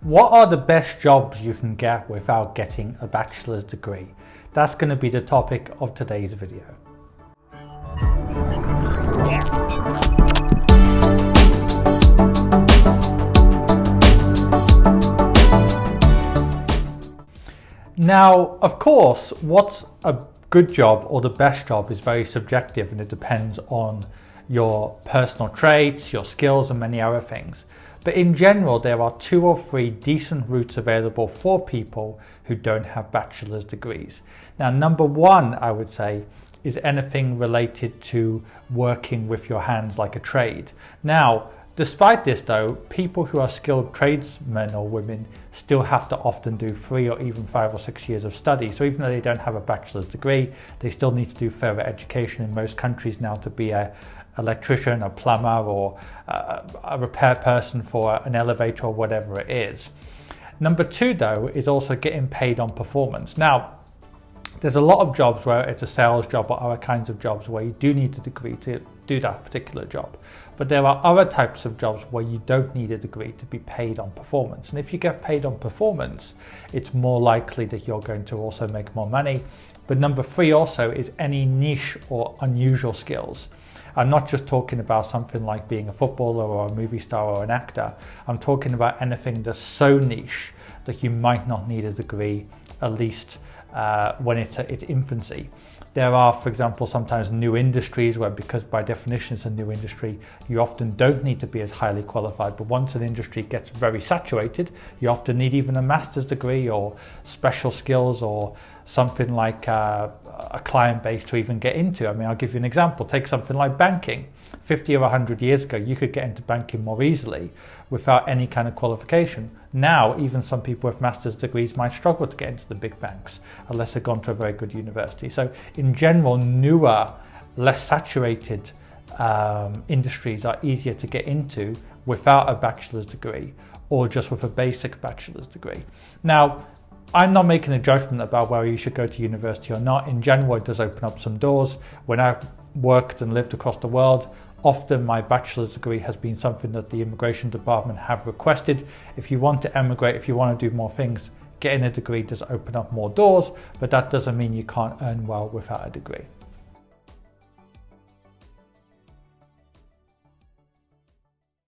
What are the best jobs you can get without getting a bachelor's degree? That's going to be the topic of today's video. Now, of course, what's a good job or the best job is very subjective, and it depends on your personal traits, your skills, and many other things. But in general, there are 2 or 3 decent routes available for people who don't have bachelor's degrees. Now, number 1, I would say, is anything related to working with your hands like a trade. Now, despite this though, people who are skilled tradesmen or women still have to often do 3 or even 5 or 6 years of study. So even though they don't have a bachelor's degree, they still need to do further education in most countries now to be an electrician, a plumber, or a repair person for an elevator or whatever it is. Number 2 though is also getting paid on performance. Now, there's a lot of jobs where it's a sales job or other kinds of jobs where you do need a degree to do that particular job. But there are other types of jobs where you don't need a degree to be paid on performance. And if you get paid on performance, it's more likely that you're going to also make more money. But number 3 also is any niche or unusual skills. I'm not just talking about something like being a footballer or a movie star or an actor. I'm talking about anything that's so niche that you might not need a degree, at least when it's its infancy. There are, for example, sometimes new industries where, because by definition it's a new industry, you often don't need to be as highly qualified. But once an industry gets very saturated, you often need even a master's degree or special skills or something like a client base to even get into. I mean, I'll give you an example. Take something like banking. 50 or 100 years ago, you could get into banking more easily without any kind of qualification. Now, even some people with master's degrees might struggle to get into the big banks unless they've gone to a very good university. So in general, newer, less saturated industries are easier to get into without a bachelor's degree or just with a basic bachelor's degree. Now, I'm not making a judgment about whether you should go to university or not. In general, it does open up some doors. When I've worked and lived across the world, often my bachelor's degree has been something that the immigration department have requested. If you want to emigrate, if you want to do more things, getting a degree does open up more doors, but that doesn't mean you can't earn well without a degree.